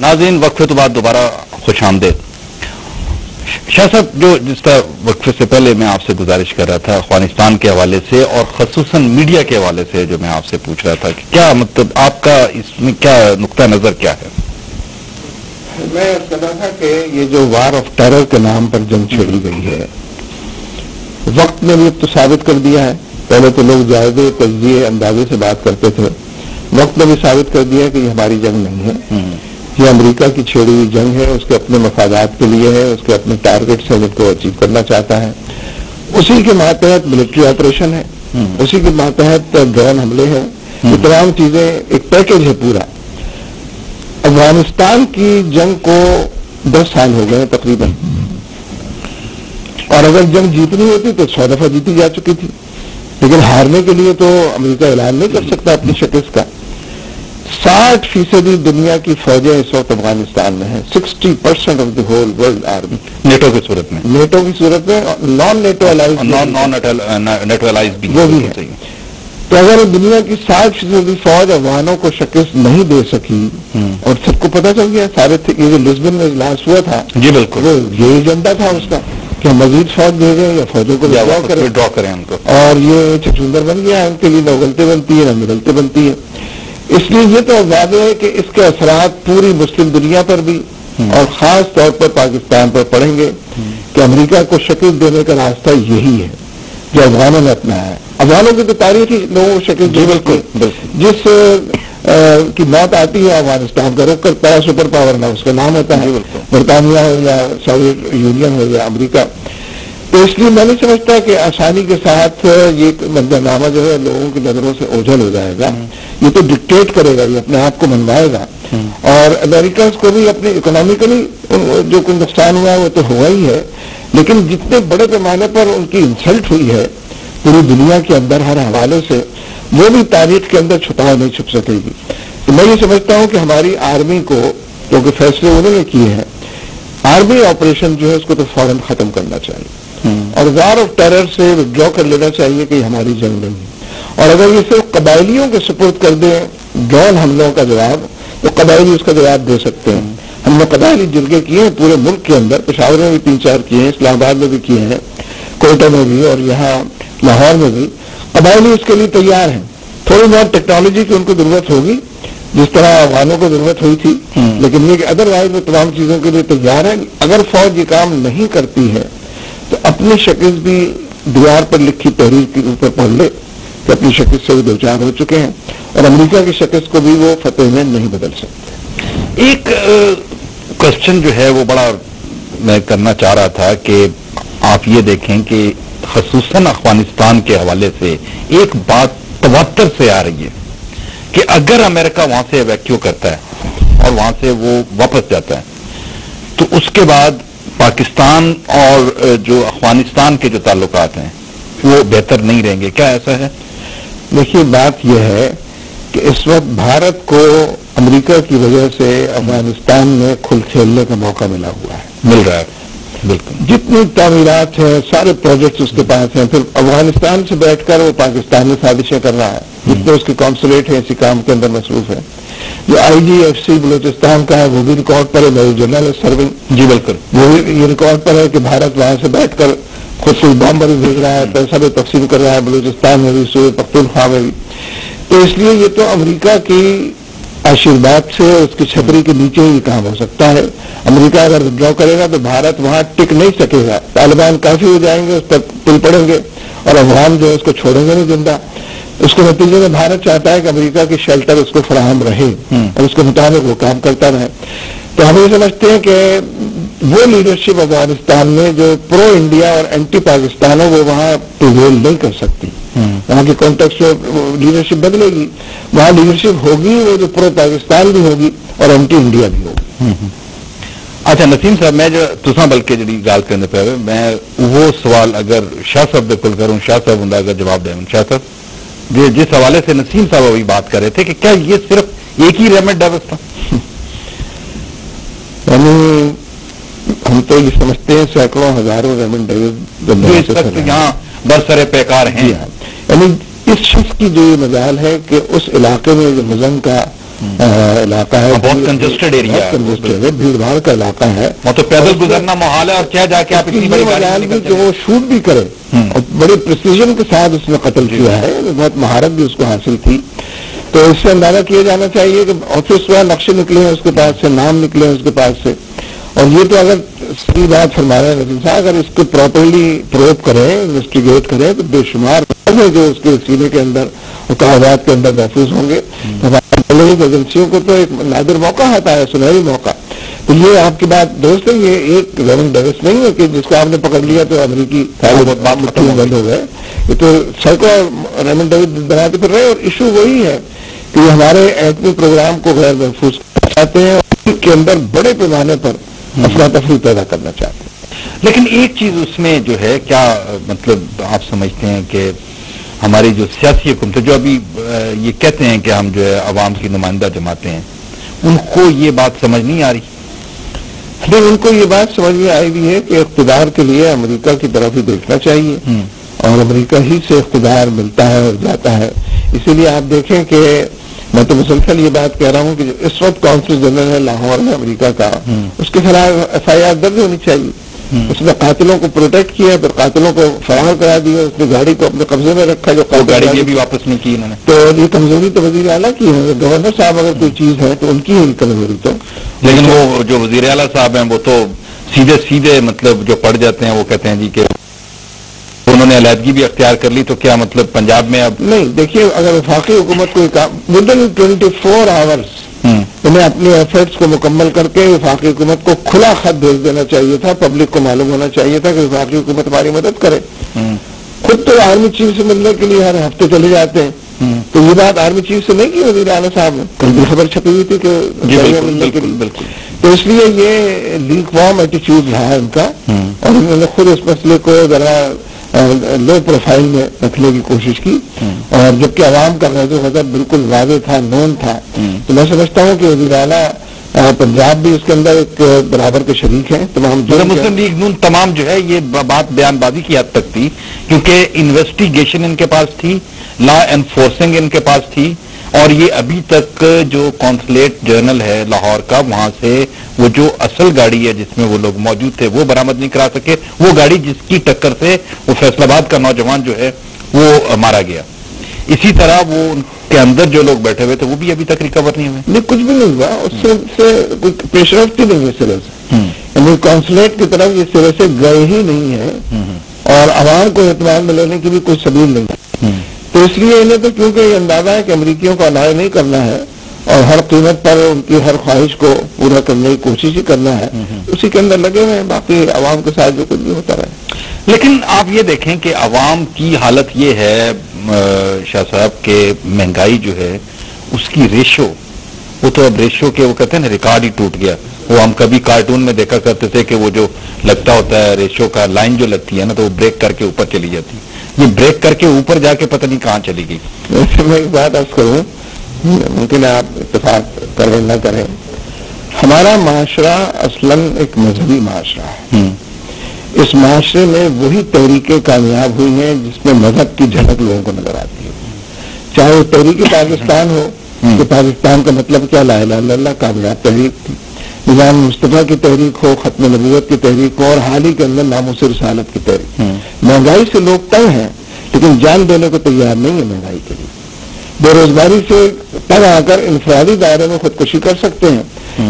ناظرین وقفے تو بعد دوبارہ خوش آمدید. شاہ صاحب, جس طرح وقفے سے پہلے میں آپ سے گزارش کر رہا تھا افغانستان کے حوالے سے اور خصوصاً میڈیا کے حوالے سے جو میں آپ سے پوچھ رہا تھا کہ کیا مطلب آپ کا اس میں کیا نقطہ نظر کیا ہے؟ میں کہا تھا کہ یہ جو وار آف ٹیرر کے نام پر جنگ چھیڑی گئی ہے, وقت نے بھی اب تو ثابت کر دیا ہے. پہلے تو لوگ جائزے تجزیے اندازے سے بات کرتے تھے, وقت نے بھی ثابت کر دیا کہ یہ ہماری جنگ نہیں ہے, یہ امریکہ کی چھیڑی ہوئی جنگ ہے. اس کے اپنے مفادات کے لیے ہے, اس کے اپنے ٹارگیٹس ہیں جن کو اچیو کرنا چاہتا ہے. اسی کے ماتحت ملٹری آپریشن ہے, اسی کے ماتحت ڈرون حملے ہیں. یہ تمام چیزیں ایک پیکج ہے پورا. افغانستان کی جنگ کو 10 سال ہو گئے تقریباً, اور اگر جنگ جیتنی ہوتی تو 100 دفعہ جیتی جا چکی تھی. لیکن ہارنے کے لیے تو امریکہ اعلان نہیں کر سکتا اپنی شکست کا. 60% دنیا کی فوجیں اس وقت افغانستان میں ہیں. 60% of the whole world army NATO کی صورت میں, نان نیٹو الائز بھی وہ بھی ہے. تو اگر دنیا کی 60% فوج افغانوں کو شکست نہیں دے سکی, اور سب کو پتہ چل گیا, سارے یہ جو لسبن میں اجلاس ہوا تھا, جی بالکل, وہ یہ ایجنڈا تھا اس کا کہ مزید فوج بھیجیں یا فوجوں کو ڈرا کریں ان کو, اور یہ چچوندر بن گیا ان کے لیے. نہ اگلتے بنتی ہے نہ مدلتے بنتی ہے. اس لیے یہ تو واضح ہے کہ اس کے اثرات پوری مسلم دنیا پر بھی اور خاص طور پر پاکستان پر پڑیں گے کہ امریکہ کو شکست دینے کا راستہ یہی ہے جو افغانوں نے اپنایا ہے. افغانوں کی تو تاریخی لوگوں کو شکست دی, بالکل جس کی موت آتی ہے افغانستان کا رخ کرتا ہے سپر پاور نہ اس کا نام ہوتا ہے, برطانیہ ہو یا سوویت یونین ہو یا امریکہ. تو اس لیے میں نہیں سمجھتا کہ آسانی کے ساتھ یہ منظرنامہ جو ہے لوگوں کی نظروں سے اوجھل ہو جائے گا. یہ تو ڈکٹیٹ کرے گا, یہ اپنے آپ کو منوائے گا, اور امریکہ کو بھی اپنے اکنامیکلی جو کوئی نقصان ہوا ہے وہ تو ہوا ہی ہے, لیکن جتنے بڑے پیمانے پر ان کی انسلٹ ہوئی ہے پوری دنیا کے اندر ہر حوالے سے, وہ بھی تاریخ کے اندر چھپا نہیں چھپ سکے گی. تو میں یہ سمجھتا ہوں کہ ہماری آرمی کو, کیونکہ فیصلے انہوں نے کیے ہیں, آرمی آپریشن جو ہے اس کو تو فوراً ختم کرنا چاہیے, اور وار آف ٹیرر سے ودرا کر لینا چاہیے کہ یہ ہماری جنگ نہیں ہے. اور اگر یہ صرف قبائلیوں کے سپورٹ کر دیں ڈرون حملوں کا جواب, تو قبائلی اس کا جواب دے سکتے ہیں. ہم نے قبائلی جرگے کیے ہیں پورے ملک کے اندر, پشاور میں بھی 3-4 کیے ہیں, اسلام آباد میں بھی کیے ہیں, کوئٹہ میں بھی, اور یہاں لاہور میں بھی. قبائلی اس کے لیے تیار ہیں. تھوڑی بہت ٹیکنالوجی کی ان کو ضرورت ہوگی جس طرح افغانوں کو ضرورت ہوئی تھی, لیکن یہ کہ ادروائز وہ تمام چیزوں کے لیے تیار ہیں. اگر فوج یہ کام نہیں کرتی ہے تو اپنی شکست بھی دیوار پر لکھی تحریر کے اوپر پڑھ لے کہ اپنی شکست سے وہ دوچار ہو چکے ہیں, اور امریکہ کی شکست کو بھی وہ فتح میں نہیں بدل سکتے. ایک کوشچن جو ہے وہ بڑا میں کرنا چاہ رہا تھا کہ آپ یہ دیکھیں کہ خصوصاً افغانستان کے حوالے سے ایک بات تواتر سے آ رہی ہے کہ اگر امریکہ وہاں سے ایویکیو کرتا ہے اور وہاں سے وہ واپس جاتا ہے تو اس کے بعد پاکستان اور جو افغانستان کے جو تعلقات ہیں وہ بہتر نہیں رہیں گے. کیا ایسا ہے؟ دیکھیے بات یہ ہے کہ اس وقت بھارت کو امریکہ کی وجہ سے افغانستان میں کھل کھیلنے کا موقع مل رہا ہے. بالکل, جتنی تعمیرات ہیں سارے پروجیکٹس اس کے پاس ہیں. پھر افغانستان سے بیٹھ کر وہ پاکستان میں سازشیں کر رہا ہے, جتنے اس کے کانسولیٹ ہیں اسی کام کے اندر مصروف ہے. جو IGFC بلوچستان کا ہے وہ بھی ریکارڈ پر ہے, میری جنرل سرونگ, جی بالکل, وہ بھی یہ ریکارڈ پر ہے کہ بھارت وہاں سے بیٹھ کر خود سے بم بھی بھیج رہا ہے, پیسہ بھی تقسیم کر رہا ہے بلوچستان میں بھی, صوبے پختونخوا میں بھی. تو اس لیے یہ تو امریکہ کی آشیرواد سے اس کی چھتری کے نیچے ہی کام ہو سکتا ہے. امریکہ اگر ودرا کرے گا تو بھارت وہاں ٹک نہیں سکے گا. طالبان کافی ہو جائیں گے, اس پر پل پڑیں گے, اور افغان جو ہے اس کو چھوڑیں گے نہیں زندہ. اس کے نتیجے میں بھارت چاہتا ہے کہ امریکہ کی شیلٹر اس کو فراہم رہے اور اس کے مطابق وہ کام کرتا رہے. تو ہم یہ سمجھتے ہیں کہ وہ لیڈرشپ افغانستان میں جو پرو انڈیا اور اینٹی پاکستان ہے وہ وہاں پریویل نہیں کر سکتی. وہاں کی کانٹیکسٹ لیڈرشپ بدلے گی, وہاں لیڈرشپ ہوگی وہ جو پرو پاکستان بھی ہوگی اور اینٹی انڈیا بھی ہوگی. اچھا نسیم صاحب, میں جو تساں بلکہ جی گال کرنے پہ میں وہ سوال اگر شاہ صاحب بالکل کروں, شاہ صاحب ہوں اگر جواب دیں. شاہ صاحب جس حوالے سے نسیم صاحب ابھی بات کر رہے تھے کہ کیا یہ صرف ایک ہی ریمڈ ڈیوس تھا؟ یعنی ہم تو یہ سمجھتے ہیں سینکڑوں ہزاروں ریمنڈ ڈیوس یہاں برسر پیکار ہیں. یعنی اس شخص کی جو یہ مجال ہے کہ اس علاقے میں جو مزن کا علاقہ ہے, بہت کنجسٹڈ ایریا ہے, بھیڑ بھاڑ کا علاقہ ہے, تو پیدل گزرنا محال ہے, اور کیا جا کے آپ اتنی بڑی گاڑی کہ وہ شوٹ بھی کرے, اور بڑے پریسیجن کے ساتھ اس نے قتل کیا ہے, بہت مہارت بھی اس کو حاصل تھی. تو اس سے اندازہ کیا جانا چاہیے کہ آفس میں نقشے نکلے ہیں اس کے پاس سے, نام نکلے ہیں اس کے پاس سے, اور یہ تو اگر صحیح بات فرما رہے ہیں نظیر صاحب, اگر اس کو پراپرلی پروب کریں, انویسٹیگیٹ کریں, تو بے شمار ہے جو اس کے سینے کے اندر اور کاغذات کے اندر محفوظ ہوں گے. ہماری ایجنسیوں کو تو ایک نادر موقع آتا ہے, سنہری موقع. تو یہ آپ کی بات درست ہے, یہ ایک ریمن ڈیوس نہیں ہے کہ جس کو آپ نے پکڑ لیا تو امریکی بند ہو گئے. یہ تو سینکڑوں ریمن ڈیوس بناتے پھر رہے, اور ایشو وہی ہے کہ یہ ہمارے ایٹمی پروگرام کو غیر محفوظ کرنا چاہتے ہیں, اور ان کے اندر بڑے پیمانے پر افراتفری پیدا کرنا چاہتے ہیں. لیکن ایک چیز اس میں جو ہے, کیا مطلب آپ سمجھتے ہیں کہ ہماری جو سیاسی حکومت جو ابھی یہ کہتے ہیں کہ ہم جو ہے عوام کی نمائندہ جماعتیں ہیں, ان کو یہ بات سمجھ نہیں آ رہی؟ نہیں, ان کو یہ بات سمجھ میں آئی بھی ہے کہ اقتدار کے لیے امریکہ کی طرف ہی دیکھنا چاہیے, اور امریکہ ہی سے اقتدار ملتا ہے اور جاتا ہے. اسی لیے آپ دیکھیں کہ میں تو مسلسل یہ بات کہہ رہا ہوں کہ جو اس وقت کانفرنس جنرل ہے لاہور میں امریکہ کا, اس کے خلاف ایف آئی آر درج ہونی چاہیے. اس نے قاتلوں کو پروٹیکٹ کیا, پھر قاتلوں کو فرار کرا دیا, اس نے گاڑی کو اپنے قبضے میں رکھا, جو گاڑی بھی واپس نہیں کی انہوں نے. تو یہ کمزوری تو وزیر اعلیٰ کی ہے, گورنر صاحب اگر کوئی چیز ہے تو ان کی ہے کمزوری. تو لیکن وہ جو وزیر اعلیٰ صاحب ہیں وہ تو سیدھے مطلب جو پڑ جاتے ہیں, وہ کہتے ہیں جی کہ انہوں نے علیحدگی بھی اختیار کر لی, تو کیا مطلب پنجاب میں اب نہیں. دیکھیے, اگر وفاقی حکومت کو ود ان 24 آورس انہیں اپنی ایفرٹس کو مکمل کر کے وفاقی حکومت کو کھلا خط بھیج دینا چاہیے تھا, پبلک کو معلوم ہونا چاہیے تھا کہ وفاقی حکومت ہماری مدد کرے. خود تو آرمی چیف سے ملنے کے لیے ہر ہفتے چلے جاتے ہیں, تو یہ بات آرمی چیف سے نہیں کی وزیر اعلیٰ صاحب نے, کل بھی خبر چھپی ہوئی تھی کہ ملنے کے لیے. تو اس لیے یہ لیک وارم ایٹیچیوڈ رہا ہے ان کا, اور انہوں نے خود اس مسئلے کو ذرا لو پروفائل میں رکھنے کی کوشش کی, اور جبکہ عوام کا غضب غضب بالکل واضح تھا, نون تھا. تو میں سمجھتا ہوں کہ وزیر اعلیٰ پنجاب بھی اس کے اندر ایک برابر کے شریک ہیں. تمام مسلم لیگ نون تمام جو ہے یہ بات بیان بازی کی حد تک تھی, کیونکہ انویسٹیگیشن ان کے پاس تھی, لا انفورسنگ ان کے پاس تھی, اور یہ ابھی تک جو کانسولیٹ جنرل ہے لاہور کا, وہاں سے وہ جو اصل گاڑی ہے جس میں وہ لوگ موجود تھے وہ برآمد نہیں کرا سکے. وہ گاڑی جس کی ٹکر سے وہ فیصل آباد کا نوجوان جو ہے وہ مارا گیا. اسی طرح وہ ان کے اندر جو لوگ بیٹھے ہوئے تھے وہ بھی ابھی تک ریکور نہیں ہوئے. نہیں, کچھ بھی نہیں ہوا, اس سے کوئی پیش رفت ہی نہیں ہے سرے سے, یعنی کانسولیٹ کی طرف یہ سرے سے گئے ہی نہیں ہے, اور عوام کو اعتماد میں لینے کی بھی کوئی سبیل نہیں ہے. تو اس لیے انہیں تو کیونکہ یہ اندازہ ہے کہ امریکیوں کو انایا نہیں کرنا ہے, اور ہر قیمت پر ان کی ہر خواہش کو پورا کرنے کی کوشش ہی کرنا ہے, اسی کے اندر لگے ہوئے ہیں, باقی عوام کے ساتھ جو کچھ بھی ہوتا رہے. لیکن آپ یہ دیکھیں کہ عوام کی حالت یہ ہے شاہ صاحب کہ مہنگائی جو ہے اس کی ریشو, وہ تو اب ریشو کے وہ کہتے ہیں نا ریکارڈ ہی ٹوٹ گیا. وہ ہم کبھی کارٹون میں دیکھا کرتے تھے کہ وہ جو لگتا ہوتا ہے ریشو کا لائن جو لگتی ہے نا, تو وہ بریک کر کے اوپر چلی جاتی. یہ بریک کر کے اوپر جا کے پتہ نہیں کہاں چلی گئی. ویسے میں ایک بات عرض کروں, ممکن ہے آپ اتفاق کریں نہ کریں, ہمارا معاشرہ اصلاً ایک مذہبی معاشرہ ہے. اس معاشرے میں وہی تحریکیں کامیاب ہوئی ہیں جس میں مذہب کی جھلک لوگوں کو نظر آتی ہے, چاہے وہ تحریک پاکستان ہو, کہ پاکستان کا مطلب کیا, لا الہ الا اللہ کامیاب تحریک تھی, نظام مصطفیٰ کی تحریک ہو, ختم نبوت کی تحریک ہو, اور حال ہی کے اندر ناموس رسالت کی تحریک. مہنگائی سے لوگ تنگ ہیں لیکن جان دینے کو تیار نہیں ہے مہنگائی کے لیے. بے روزگاری سے تنگ آ کر انفرادی دائرے میں خودکشی کر سکتے ہیں,